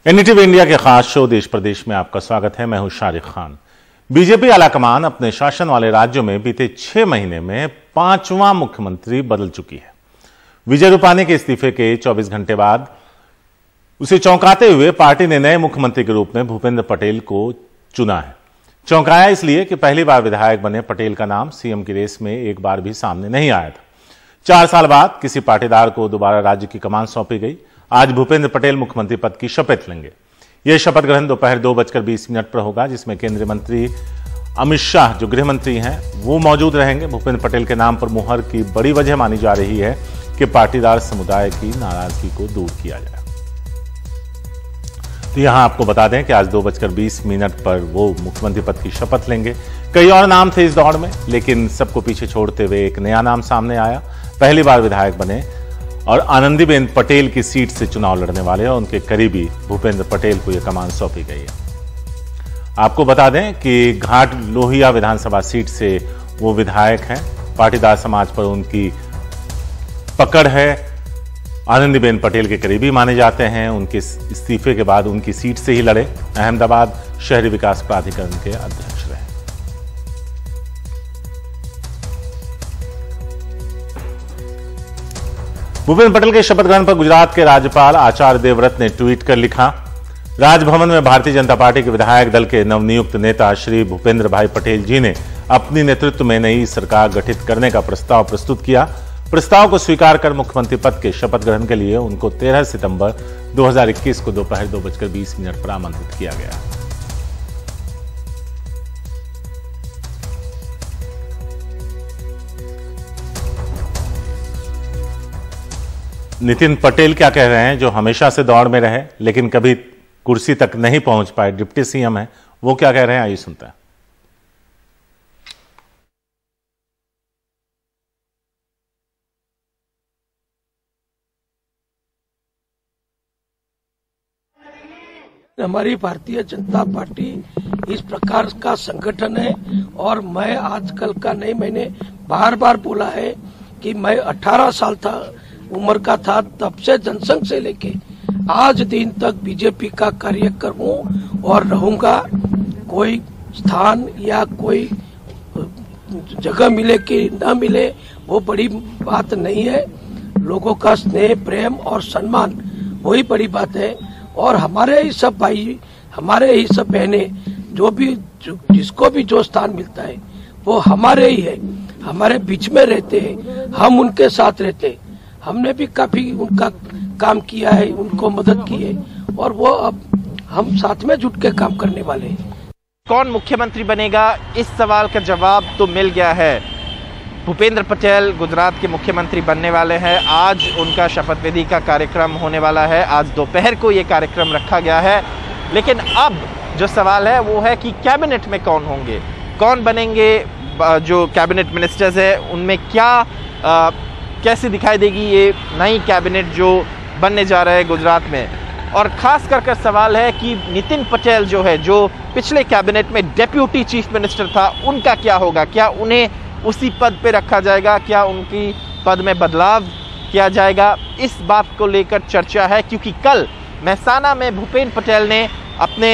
NDTV India के खास show देश प्रदेश में आपका स्वागत है। मैं हूं शारिक खान। बीजेपी आलाकमान अपने शासन वाले राज्यों में बीते 6 महीने में 5वां मुख्यमंत्री बदल चुकी है। विजय रूपानी के इस्तीफे के 24 घंटे बाद उसे चौंकाते हुए पार्टी ने नए मुख्यमंत्री के रूप में भूपेंद्र पटेल को चुना है। चौंकाया इसलिए कि पहली बार विधायक बने पटेल का नाम सीएम की रेस में एक बार भी सामने नहीं आया था। 4 साल बाद किसी पाटीदार को दोबारा राज्य की कमान सौंपी गई। आज भूपेंद्र पटेल मुख्यमंत्री पद की शपथ लेंगे। यह शपथ ग्रहण दोपहर 2:20 पर होगा, जिसमें केंद्रीय मंत्री अमित शाह जो गृह मंत्री हैं वो मौजूद रहेंगे। भूपेंद्र पटेल के नाम पर मुहर की बड़ी वजह मानी जा रही है कि पाटीदार समुदाय की नाराजगी को दूर किया जाए। तो यहां आपको बता दें कि आज 2:20 पर वो मुख्यमंत्री पद की शपथ लेंगे। कई और नाम थे इस दौड़ में, लेकिन सबको पीछे छोड़ते हुए एक नया नाम सामने आया। पहली बार विधायक बने और आनंदीबेन पटेल की सीट से चुनाव लड़ने वाले और उनके करीबी भूपेंद्र पटेल को यह कमान सौंपी गई है। आपको बता दें कि घाट लोहिया विधानसभा सीट से वो विधायक हैं। पाटीदार समाज पर उनकी पकड़ है। आनंदीबेन पटेल के करीबी माने जाते हैं। उनके इस्तीफे के बाद उनकी सीट से ही लड़े। अहमदाबाद शहरी विकास प्राधिकरण के अध्यक्ष रहे। भूपेंद्र पटेल के शपथ ग्रहण पर गुजरात के राज्यपाल आचार्य देवव्रत ने ट्वीट कर लिखा, राजभवन में भारतीय जनता पार्टी के विधायक दल के नवनियुक्त नेता श्री भूपेंद्र भाई पटेल जी ने अपनी नेतृत्व में नई सरकार गठित करने का प्रस्ताव प्रस्तुत किया। प्रस्ताव को स्वीकार कर मुख्यमंत्री पद के शपथ ग्रहण के लिए उनको 13 सितंबर 2021 को दोपहर 2:20 पर आमंत्रित किया गया। नितिन पटेल क्या कह रहे हैं, जो हमेशा से दौड़ में रहे लेकिन कभी कुर्सी तक नहीं पहुंच पाए, डिप्टी सीएम है, वो क्या कह रहे हैं, आइए सुनते हैं। हमारी भारतीय जनता पार्टी इस प्रकार का संगठन है और मैं आजकल का नहीं, मैंने बार बार बोला है कि मैं 18 साल था उम्र का था, तब से जनसंघ से लेके आज दिन तक बीजेपी का कार्यकर हूँ और रहूंगा। कोई स्थान या कोई जगह मिले कि न मिले वो बड़ी बात नहीं है। लोगों का स्नेह, प्रेम और सम्मान वही बड़ी बात है। और हमारे ही सब भाई, हमारे ही सब बहने, जिसको भी जो स्थान मिलता है वो हमारे ही है, हमारे बीच में रहते हैं, हम उनके साथ रहते हैं। हमने भी काफी उनका काम किया है, उनको मदद की है और वो अब हम साथ में जुट के काम करने वाले हैं। कौन मुख्यमंत्री बनेगा, इस सवाल का जवाब तो मिल गया है। भूपेंद्र पटेल गुजरात के मुख्यमंत्री बनने वाले हैं। आज उनका शपथ विधि का कार्यक्रम होने वाला है। आज दोपहर को ये कार्यक्रम रखा गया है। लेकिन अब जो सवाल है वो है कि कैबिनेट में कौन होंगे, कौन बनेंगे, जो कैबिनेट मिनिस्टर्स है उनमें क्या कैसे दिखाई देगी ये नई कैबिनेट जो बनने जा रहा है गुजरात में। और खास कर सवाल है कि नितिन पटेल जो है, जो पिछले कैबिनेट में डेप्यूटी चीफ मिनिस्टर था, उनका क्या होगा। क्या उन्हें उसी पद पे रखा जाएगा, क्या उनकी पद में बदलाव किया जाएगा, इस बात को लेकर चर्चा है। क्योंकि कल मेहसाना में भूपेंद्र पटेल ने अपने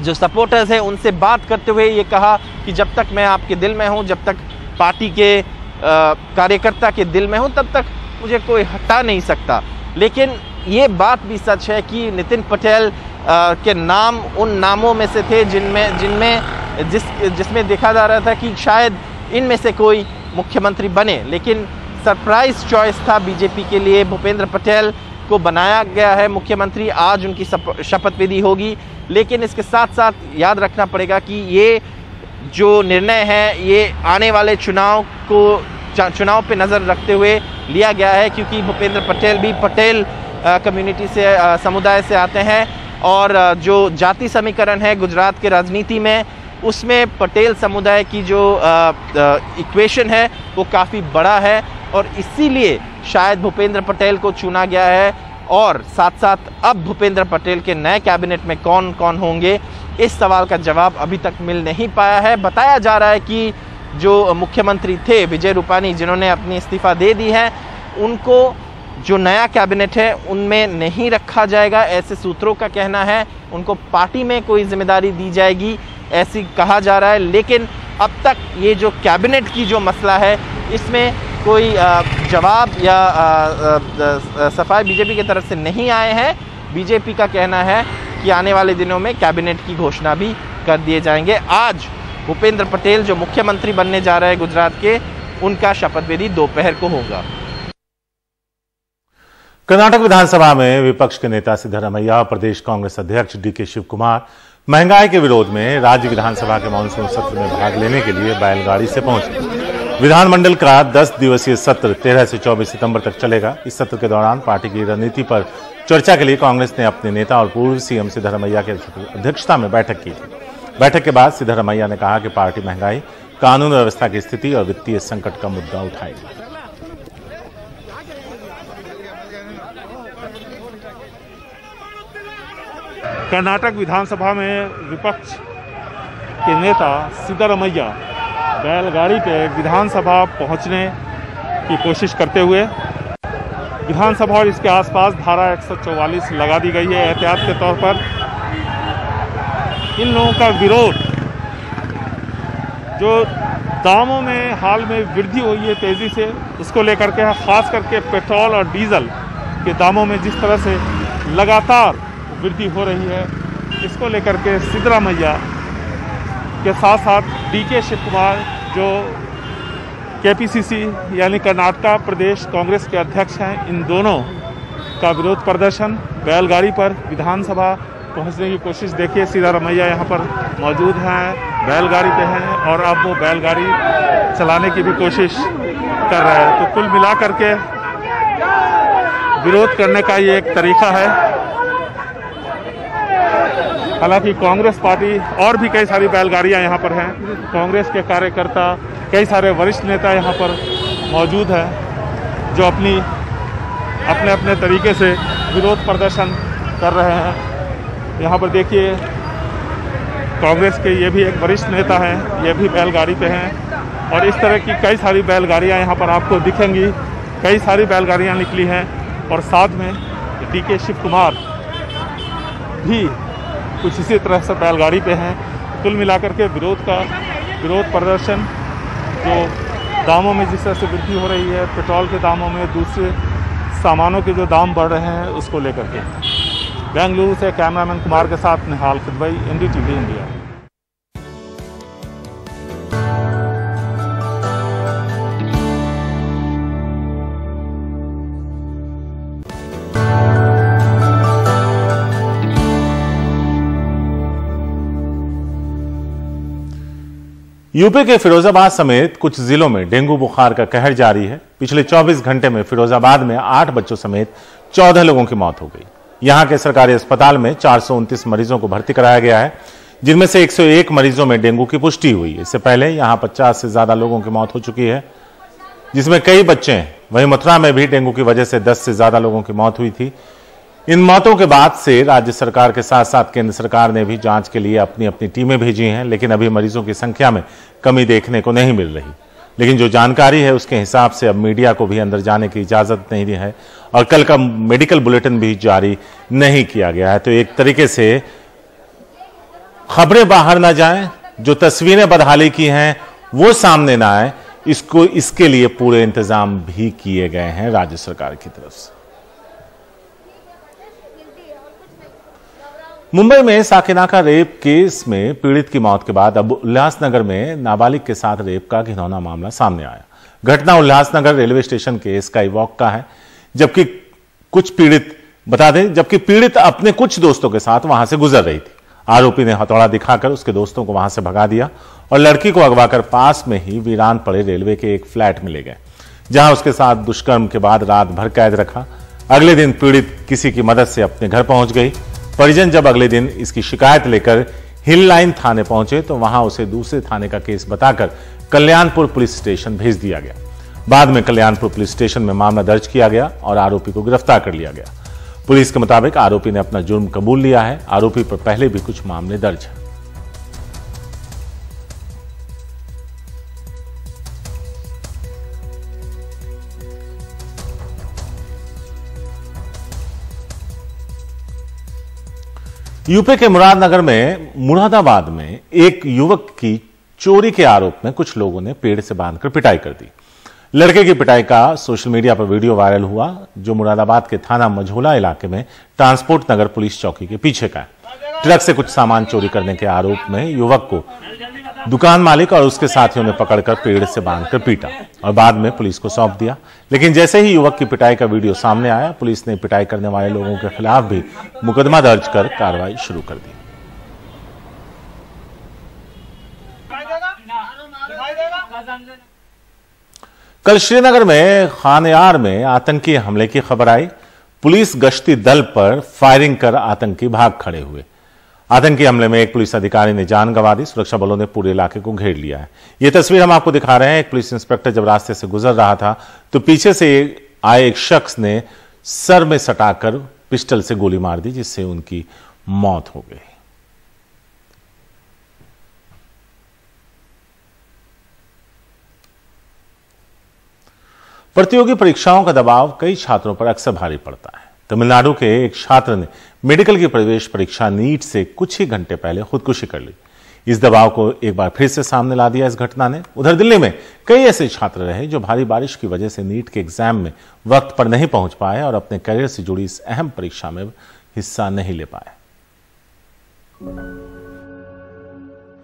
जो सपोर्टर्स हैं उनसे बात करते हुए ये कहा कि जब तक मैं आपके दिल में हूँ, जब तक पार्टी के कार्यकर्ता के दिल में हूं, तब तक मुझे कोई हटा नहीं सकता। लेकिन ये बात भी सच है कि नितिन पटेल के नाम उन नामों में से थे जिसमें देखा जा रहा था कि शायद इनमें से कोई मुख्यमंत्री बने। लेकिन सरप्राइज चॉइस था बीजेपी के लिए, भूपेंद्र पटेल को बनाया गया है मुख्यमंत्री। आज उनकी शपथ विधि होगी। लेकिन इसके साथ साथ याद रखना पड़ेगा कि ये जो निर्णय है ये आने वाले चुनाव पे नज़र रखते हुए लिया गया है, क्योंकि भूपेंद्र पटेल भी पटेल कम्युनिटी से, समुदाय से आते हैं। और जो जाति समीकरण है गुजरात के राजनीति में, उसमें पटेल समुदाय की जो इक्वेशन है वो काफ़ी बड़ा है और इसीलिए शायद भूपेंद्र पटेल को चुना गया है। और साथ साथ अब भूपेंद्र पटेल के नए कैबिनेट में कौन कौन होंगे, इस सवाल का जवाब अभी तक मिल नहीं पाया है। बताया जा रहा है कि जो मुख्यमंत्री थे विजय रूपानी, जिन्होंने अपनी इस्तीफा दे दी है, उनको जो नया कैबिनेट है उनमें नहीं रखा जाएगा, ऐसे सूत्रों का कहना है। उनको पार्टी में कोई जिम्मेदारी दी जाएगी ऐसी कहा जा रहा है। लेकिन अब तक ये जो कैबिनेट की जो मसला है इसमें कोई जवाब या सफाई बीजेपी की तरफ से नहीं आए हैं। बीजेपी का कहना है कि आने वाले दिनों में कैबिनेट की घोषणा भी कर दिए जाएंगे। आज भूपेंद्र पटेल जो मुख्यमंत्री बनने जा रहे हैं गुजरात के, उनका शपथ विधि दोपहर को होगा। कर्नाटक विधानसभा में विपक्ष के नेता सिद्धरमैया और प्रदेश कांग्रेस अध्यक्ष डीके शिव कुमार महंगाई के विरोध में राज्य विधानसभा के मानसून सत्र में भाग लेने के लिए बैलगाड़ी से पहुंचे। विधानमंडल का 10 दिवसीय सत्र 13 से 24 सितंबर तक चलेगा। इस सत्र के दौरान पार्टी की रणनीति पर चर्चा के लिए कांग्रेस ने अपने नेता और पूर्व सीएम सिद्धरमैया की अध्यक्षता में बैठक की थी। बैठक के बाद सिद्धरमैया ने कहा कि पार्टी महंगाई, कानून व्यवस्था की स्थिति और वित्तीय संकट का मुद्दा उठाएगी। कर्नाटक विधानसभा में विपक्ष के नेता सिद्धरमैया बैलगाड़ी पे विधानसभा पहुंचने की कोशिश करते हुए विधानसभा और इसके आसपास धारा 144 लगा दी गई है एहतियात के तौर पर। इन लोगों का विरोध जो दामों में हाल में वृद्धि हुई है तेजी से, उसको लेकर के खास करके पेट्रोल और डीजल के दामों में जिस तरह से लगातार वृद्धि हो रही है, इसको लेकर के सिद्धरमैया के साथ साथ डीके शिव कुमार जो केपीसीसी यानी कर्नाटक प्रदेश कांग्रेस के अध्यक्ष हैं, इन दोनों का विरोध प्रदर्शन बैलगाड़ी पर विधानसभा पहुंचने की कोशिश। देखिए सिद्धरमैया यहाँ पर मौजूद हैं, बैलगाड़ी पे हैं और अब वो बैलगाड़ी चलाने की भी कोशिश कर रहे हैं। तो कुल मिलाकर के विरोध करने का ये एक तरीका है। हालांकि कांग्रेस पार्टी और भी कई सारी बैलगाड़ियां यहाँ पर हैं। कांग्रेस के कार्यकर्ता, कई सारे वरिष्ठ नेता यहाँ पर मौजूद हैं जो अपने अपने तरीके से विरोध प्रदर्शन कर रहे हैं। यहाँ पर देखिए कांग्रेस के ये भी एक वरिष्ठ नेता हैं, ये भी बैलगाड़ी पे हैं और इस तरह की कई सारी बैलगाड़ियाँ यहाँ पर आपको दिखेंगी। कई सारी बैलगाड़ियाँ निकली हैं और साथ में डीके शिव कुमार भी कुछ इसी तरह से बैलगाड़ी पे हैं। कुल मिलाकर के विरोध प्रदर्शन जो दामों में जिस तरह से वृद्धि हो रही है, पेट्रोल के दामों में, दूसरे सामानों के जो दाम बढ़ रहे हैं, उसको लेकर के। बेंगलुरु से कैमरामैन कुमार के साथ निहाल खुदवई, NDTV इंडिया। यूपी के फिरोजाबाद समेत कुछ जिलों में डेंगू बुखार का कहर जारी है। पिछले 24 घंटे में फिरोजाबाद में 8 बच्चों समेत 14 लोगों की मौत हो गई। यहां के सरकारी अस्पताल में 429 मरीजों को भर्ती कराया गया है, जिनमें से 101 मरीजों में डेंगू की पुष्टि हुई। इससे पहले यहां 50 से ज्यादा लोगों की मौत हो चुकी है, जिसमें कई बच्चे हैं। वहीं मथुरा में भी डेंगू की वजह से 10 से ज्यादा लोगों की मौत हुई थी। इन मौतों के बाद से राज्य सरकार के साथ साथ केंद्र सरकार ने भी जांच के लिए अपनी अपनी टीमें भेजी हैं, लेकिन अभी मरीजों की संख्या में कमी देखने को नहीं मिल रही। लेकिन जो जानकारी है उसके हिसाब से अब मीडिया को भी अंदर जाने की इजाजत नहीं दी है और कल का मेडिकल बुलेटिन भी जारी नहीं किया गया है। तो एक तरीके से खबरें बाहर ना जाएं, जो तस्वीरें बदहाली की हैं वो सामने ना आए, इसके लिए पूरे इंतजाम भी किए गए हैं राज्य सरकार की तरफ से। मुंबई में साकेनाका रेप केस में पीड़ित की मौत के बाद अब उल्लासनगर में नाबालिग के साथ रेप का घिनौना मामला सामने आया। घटना उल्लासनगर रेलवे स्टेशन के स्काई वॉक का है, जबकि पीड़ित अपने कुछ दोस्तों के साथ वहां से गुजर रही थी। आरोपी ने हथौड़ा दिखाकर उसके दोस्तों को वहां से भगा दिया और लड़की को अगवाकर पास में ही वीरान पड़े रेलवे के एक फ्लैट में ले गए, जहां उसके साथ दुष्कर्म के बाद रात भर कैद रखा। अगले दिन पीड़ित किसी की मदद से अपने घर पहुंच गई। परिजन जब अगले दिन इसकी शिकायत लेकर हिल लाइन थाने पहुंचे तो वहां उसे दूसरे थाने का केस बताकर कल्याणपुर पुलिस स्टेशन भेज दिया गया। बाद में कल्याणपुर पुलिस स्टेशन में मामला दर्ज किया गया और आरोपी को गिरफ्तार कर लिया गया। पुलिस के मुताबिक आरोपी ने अपना जुर्म कबूल लिया है। आरोपी पर पहले भी कुछ मामले दर्ज हैं। यूपी के मुरादाबाद में एक युवक की चोरी के आरोप में कुछ लोगों ने पेड़ से बांधकर पिटाई कर दी। लड़के की पिटाई का सोशल मीडिया पर वीडियो वायरल हुआ, जो मुरादाबाद के थाना मझोला इलाके में ट्रांसपोर्ट नगर पुलिस चौकी के पीछे का है। ट्रक से कुछ सामान चोरी करने के आरोप में युवक को दुकान मालिक और उसके साथियों ने पकड़कर पेड़ से बांधकर पीटा और बाद में पुलिस को सौंप दिया। लेकिन जैसे ही युवक की पिटाई का वीडियो सामने आया, पुलिस ने पिटाई करने वाले लोगों के खिलाफ भी मुकदमा दर्ज कर कार्रवाई शुरू कर दी। कल श्रीनगर में खानयार में आतंकी हमले की खबर आई। पुलिस गश्ती दल पर फायरिंग कर आतंकी भाग खड़े हुए। आतंकी हमले में एक पुलिस अधिकारी ने जान गंवा दी। सुरक्षा बलों ने पूरे इलाके को घेर लिया है। यह तस्वीर हम आपको दिखा रहे हैं। एक पुलिस इंस्पेक्टर जब रास्ते से गुजर रहा था तो पीछे से आए एक शख्स ने सर में सटाकर पिस्टल से गोली मार दी, जिससे उनकी मौत हो गई। प्रतियोगी परीक्षाओं का दबाव कई छात्रों पर अक्सर भारी पड़ता है। तमिलनाडु के एक छात्र ने मेडिकल की प्रवेश परीक्षा नीट से कुछ ही घंटे पहले खुदकुशी कर ली। इस दबाव को एक बार फिर से सामने ला दिया इस घटना ने। उधर दिल्ली में कई ऐसे छात्र रहे जो भारी बारिश की वजह से नीट के एग्जाम में वक्त पर नहीं पहुंच पाए और अपने करियर से जुड़ी इस अहम परीक्षा में हिस्सा नहीं ले पाए।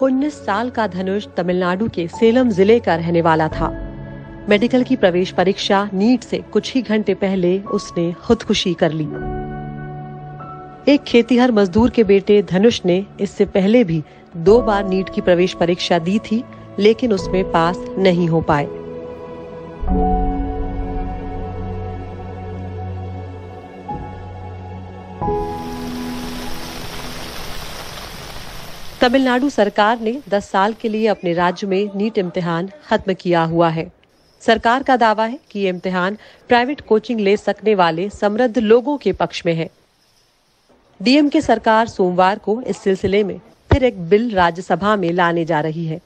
19 साल का धनुष तमिलनाडु के सेलम जिले का रहने वाला था। मेडिकल की प्रवेश परीक्षा नीट से कुछ ही घंटे पहले उसने खुदकुशी कर ली। एक खेतीहर मजदूर के बेटे धनुष ने इससे पहले भी 2 बार नीट की प्रवेश परीक्षा दी थी, लेकिन उसमें पास नहीं हो पाए। तमिलनाडु सरकार ने 10 साल के लिए अपने राज्य में नीट इम्तिहान खत्म किया हुआ है। सरकार का दावा है कि ये इम्तिहान प्राइवेट कोचिंग ले सकने वाले समृद्ध लोगों के पक्ष में है। डीएमके सरकार सोमवार को इस सिलसिले में फिर एक बिल राज्यसभा में लाने जा रही है।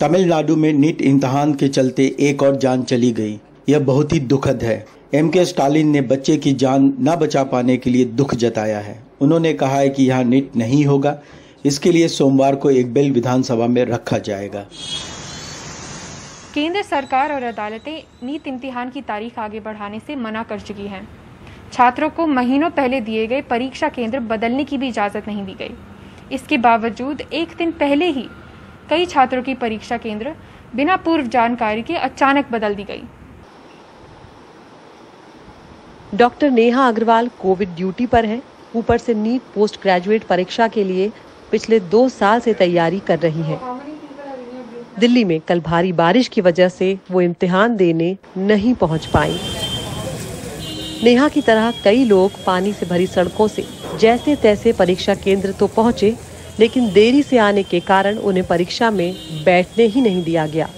तमिलनाडु में नीट इम्तिहान के चलते एक और जान चली गई। यह बहुत ही दुखद है। एमके स्टालिन ने बच्चे की जान न बचा पाने के लिए दुख जताया है। उन्होंने कहा है कि यहाँ नीट नहीं होगा। इसके लिए सोमवार को एक बिल विधानसभा में रखा जाएगा। केंद्र सरकार और अदालतें नीट इम्तिहान की तारीख आगे बढ़ाने से मना कर चुकी हैं। छात्रों को महीनों पहले दिए गए परीक्षा केंद्र बदलने की भी इजाजत नहीं दी गई। इसके बावजूद एक दिन पहले ही कई छात्रों की परीक्षा केंद्र बिना पूर्व जानकारी के अचानक बदल दी गई। Doctor Neha Agarwal covid duty पर है। ऊपर से नीट पोस्ट ग्रेजुएट परीक्षा के लिए पिछले 2 साल से तैयारी कर रही है। दिल्ली में कल भारी बारिश की वजह से वो इम्तिहान देने नहीं पहुंच पाई। नेहा की तरह कई लोग पानी से भरी सड़कों से जैसे तैसे परीक्षा केंद्र तो पहुंचे, लेकिन देरी से आने के कारण उन्हें परीक्षा में बैठने ही नहीं दिया गया।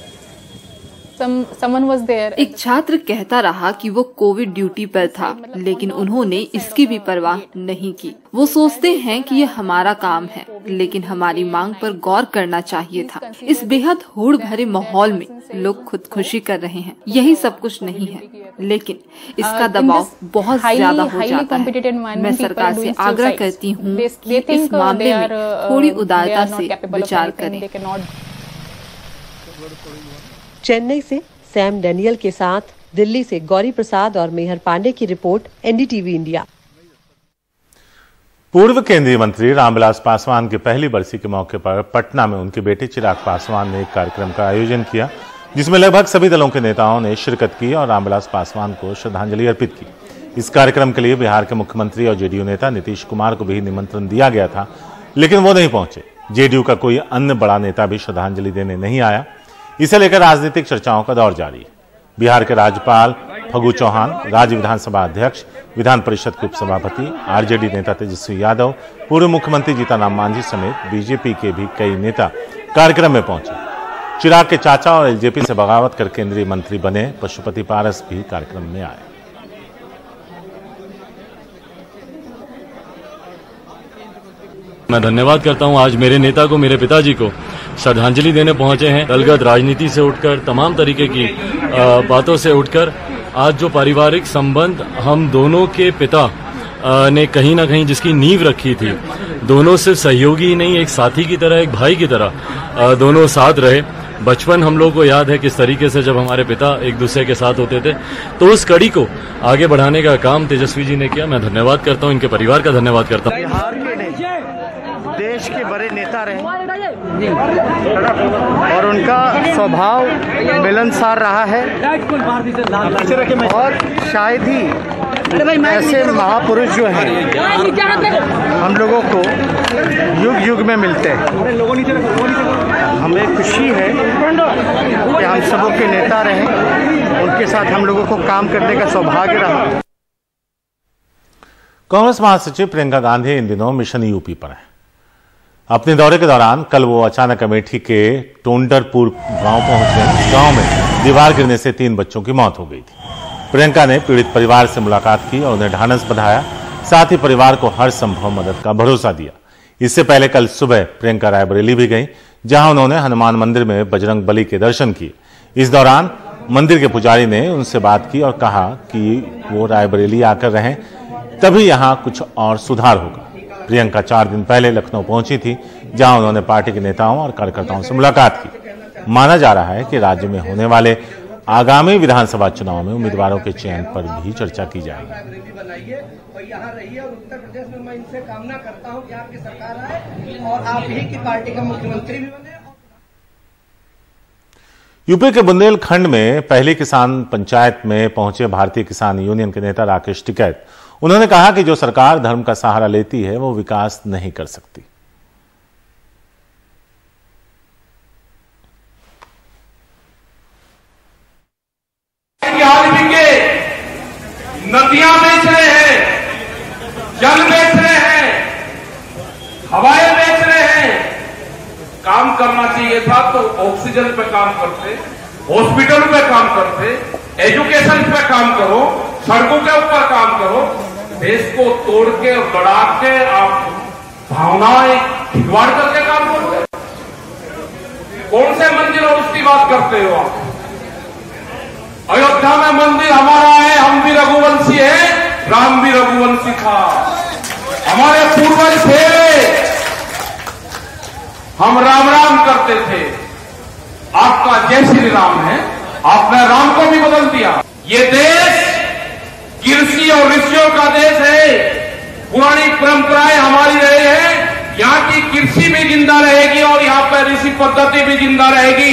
एक छात्र कहता रहा कि वो कोविड ड्यूटी पर था, लेकिन उन्होंने इसकी भी परवाह नहीं की। वो सोचते हैं कि ये हमारा काम है, लेकिन हमारी मांग पर गौर करना चाहिए था। इस बेहद होड़ भरे माहौल में लोग खुदकुशी कर रहे हैं। यही सब कुछ नहीं है, लेकिन इसका दबाव बहुत ज्यादा हो जाता है। मैं सरकार से आग्रह करती हूँ कि इस मामले में थोड़ी उदारता से विचार करें। चेन्नई से सैम डेनियल के साथ दिल्ली से गौरी प्रसाद और मेहर पांडे की रिपोर्ट, एनडीटीवी इंडिया। पूर्व केंद्रीय मंत्री रामविलास पासवान की पहली बरसी के मौके पर पटना में उनके बेटे चिराग पासवान ने एक कार्यक्रम का आयोजन किया, जिसमें लगभग सभी दलों के नेताओं ने शिरकत की और रामविलास पासवान को श्रद्धांजलि अर्पित की। इस कार्यक्रम के लिए बिहार के मुख्यमंत्री और जेडीयू नेता नीतीश कुमार को भी निमंत्रण दिया गया था, लेकिन वो नहीं पहुंचे। जेडीयू का कोई अन्य बड़ा नेता भी श्रद्धांजलि देने नहीं आया। इसे लेकर राजनीतिक चर्चाओं का दौर जारी है। बिहार के राज्यपाल फगू चौहान, राज्य विधानसभा अध्यक्ष, विधान परिषद के उपसभापति, आरजेडी नेता तेजस्वी यादव, पूर्व मुख्यमंत्री जीतनराम मांझी समेत बीजेपी के भी कई नेता कार्यक्रम में पहुंचे। चिराग के चाचा और एलजेपी से बगावत कर केंद्रीय मंत्री बने पशुपति पारस भी कार्यक्रम में आए। मैं धन्यवाद करता हूं आज मेरे नेता को, मेरे पिताजी को श्रद्धांजलि देने पहुंचे हैं। दलगत राजनीति से उठकर, तमाम तरीके की बातों से उठकर आज जो पारिवारिक संबंध हम दोनों के पिता ने कहीं ना कहीं जिसकी नींव रखी थी, दोनों सिर्फ सहयोगी ही नहीं, एक साथी की तरह, एक भाई की तरह दोनों साथ रहे। बचपन हम लोग को याद है किस तरीके से जब हमारे पिता एक दूसरे के साथ होते थे, तो उस कड़ी को आगे बढ़ाने का काम तेजस्वी जी ने किया। मैं धन्यवाद करता हूं, इनके परिवार का धन्यवाद करता हूं। बिहार के नहीं, देश के बड़े नेता रहे और उनका स्वभाव मिलनसार रहा है और शायद ही ऐसे महापुरुष जो हैं हम लोगों को युग युग में मिलते हैं। हमें खुशी है कि हम सबों के नेता रहे, उनके साथ हम लोगों को काम करने का सौभाग्य रहा। कांग्रेस महासचिव प्रियंका गांधी इन दिनों मिशन यूपी पर हैं। अपने दौरे के दौरान कल वो अचानक अमेठी के टोंडरपुर गांव पहुंचे। गांव में दीवार गिरने से 3 बच्चों की मौत हो गई थी। प्रियंका ने पीड़ित परिवार से मुलाकात की और उन्हें ढांढस बंधाया, साथ ही परिवार को हर संभव मदद का भरोसा दिया। इससे पहले कल सुबह प्रियंका रायबरेली भी गई, जहां उन्होंने हनुमान मंदिर में बजरंग बली के दर्शन किए। इस दौरान मंदिर के पुजारी ने उनसे बात की और कहा कि वो रायबरेली आकर रहें, तभी यहां कुछ और सुधार होगा। प्रियंका 4 दिन पहले लखनऊ पहुंची थी, जहां उन्होंने पार्टी के नेताओं और कार्यकर्ताओं से मुलाकात की। माना जा रहा है कि राज्य में होने वाले आगामी विधानसभा चुनाव में उम्मीदवारों के चयन पर भी चर्चा की जाएगी। यूपी के बुंदेलखंड में पहली किसान पंचायत में पहुंचे भारतीय किसान यूनियन के नेता राकेश टिकैत। उन्होंने कहा कि जो सरकार धर्म का सहारा लेती है वो विकास नहीं कर सकती। नदियां बेच रहे हैं, जल बेच रहे हैं, हवाएं बेच रहे हैं। काम करना चाहिए था तो ऑक्सीजन पे काम करते, हॉस्पिटल पे काम करते, एजुकेशन पे काम करो, सड़कों के ऊपर काम करो। देश को तोड़ के और बढ़ा के आप भावनाएं खिलवाड़ करके काम करोगे। कौन से मंदिर और उसकी बात करते हो आप? अयोध्या में मंदिर हमारा है, हम भी रघुवंशी हैं, राम भी रघुवंशी था, हमारे पूर्वज थे, हम राम राम करते थे। आपका जय श्री राम है, आपने राम को भी बदल दिया। ये देश कृषि और ऋषियों का देश है, पुरानी परंपराएं हमारी रही है। यहाँ की कृषि भी जिंदा रहेगी और यहाँ पर ऋषि पद्धति भी जिंदा रहेगी।